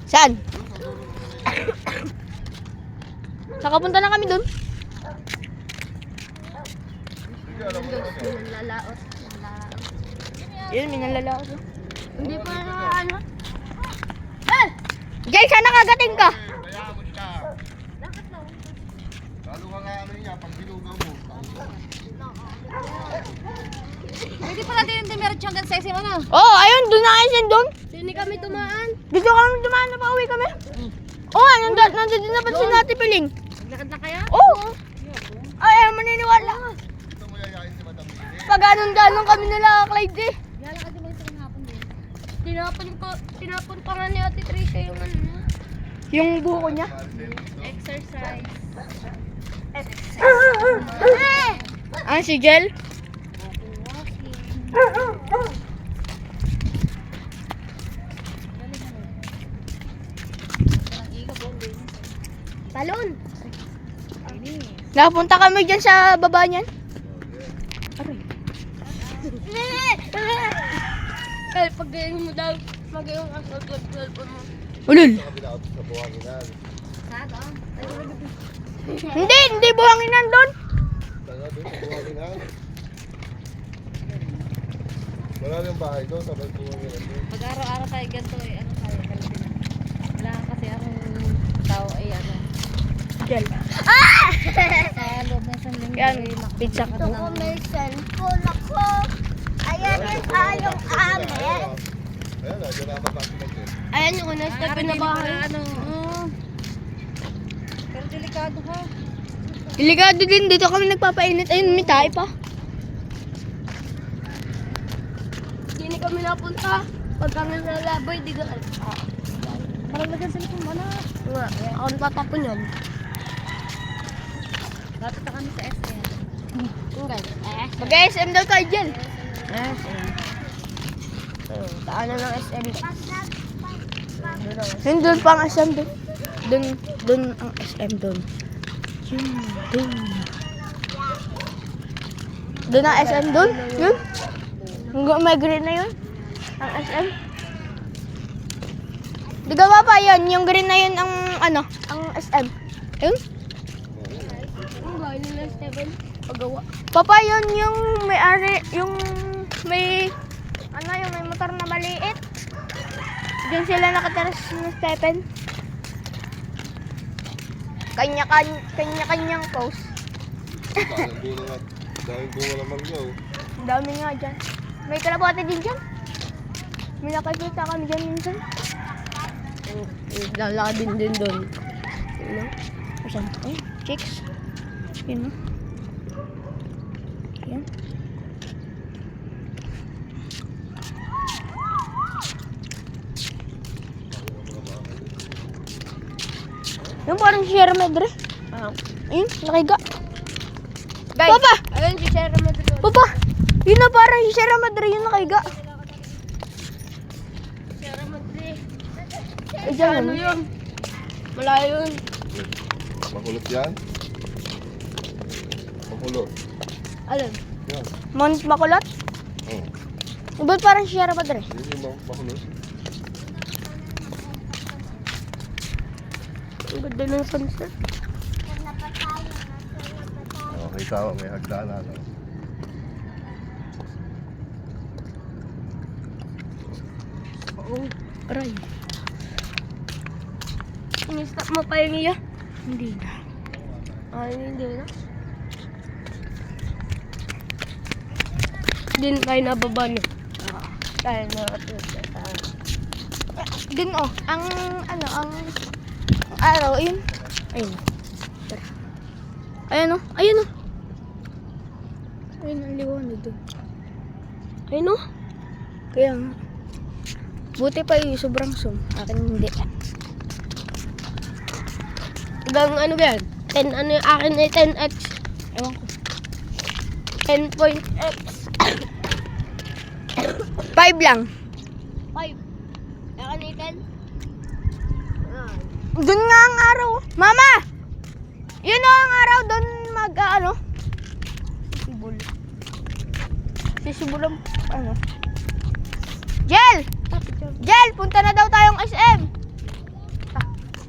Saan? Saka punta na kami dun. Nalalaot. Yun, may nalalaot. Hindi pa na ano. Jay, sana kagating ka. Kaya mo siya. Lalo ka nga ano niya, pag binugaw mo. Pwede pala din yung meron siyang gansesi mo na. Oh, ayun, dun na kayo dun. Hindi kami tumaan. Dito kami dumaan na pauwi kami. Oo nga, nandun na ba si Nati Piling? Naglakad na kaya? Oo. Ay, ayaw maniniwala. Ito mo yayain si Madam Lili. Pag ganun kami nila, Clyde eh. Lalakad mo yung hapon din. Tinapon pa nga ni Ate Tricia yung ano. Yung buko niya. Exercise. Ah, si Jel? Balon. Napunta kami dyan sa baba niyan. Kaya pag ganyan mo daw, mag-iong asal mo. Ulul. Sa kabila ako sa buwanginan. Sado? Hindi buhangin nandun. Tanga doon sa buwanginan. Wala yung bahay doon, sa buwanginan doon. Pag araw-araw tayo ganito eh, ano tayo, ganito na. Wala kasi akong tao ay ano. Jel. Sa loob ng isang linggo Yan, eh, pizza ka to. may cellphone ako. Ayan ang ayong amin. Ayan, nandiyan na kapatid natin. Ayan yung una step na bahay. Ano, pero delikado ha. Delikado din, dito kami nagpapainit. Ayun, may tayo pa. Hindi kami napunta. Pag kami nalaboy, di ka. Parang lagyan sa likong mana. Nga, ako nagpapapon yun. Lapit na kami sa SM. Mag-SM daw tayo dyan. Taan na ng SM. Doon pa ang SM doon. Doon ang SM doon. Doon. Doon ang SM doon? Yun? Hanggang may green na yun? Ang SM? Di ka ba pa yun? Yung green na yun ang ano? Ang SM? Yun? Ang bahay nila Steven. Pagawa. Papa, yun yung may-ari, yung may, ano, yung may motor na maliit. Diyan sila nakatira sa Stephen. Kanya-kanyang post. Dahil bunga naman niya. Ang dami nga dyan. May kalapate din dyan. May nakikita kami dyan minsan. Lalaki din doon. Ano? Saan? Ay, chicks. Yun, no? Yan. Yung parang si Sierra Madre. Ayun, nakiga. Guys, Papa! ayun si Sierra Madre. Papa! Yun na parang si Sierra Madre yung nakiga. Sierra Madre. Eh, dyan, Ano yun? Malayo yun. Makulot yan? Makulot. Alin? Yan. Mount Makulot? Ba't parang si Sierra Madre? Yun yung makulot. Ang ganda ng sunset. Okay, tama. May hagdanan. Oo. Aray. Ini-stop mo pa yung iya? Hindi na. Ay, hindi na. Din tayo nababa niyo. Tayo na din oh, ang ano, ang araw, ayun. Ayun. Tara. Ayun oh, ayun oh. Ayun ang liwanag doon. Ayun oh. Kaya nga. Buti pa yung sobrang zoom. Akin hindi. Hanggang ano ba yan? 10, ano yung akin ay 10x. Ewan ko. 10.x. 5 lang. 5. Akan ni 10. Doon nga ang araw. Mama! Yun o ang araw doon mag, ano? Sisibol. Sisibol ang, ano? Jel! Jel, punta na daw tayong SM.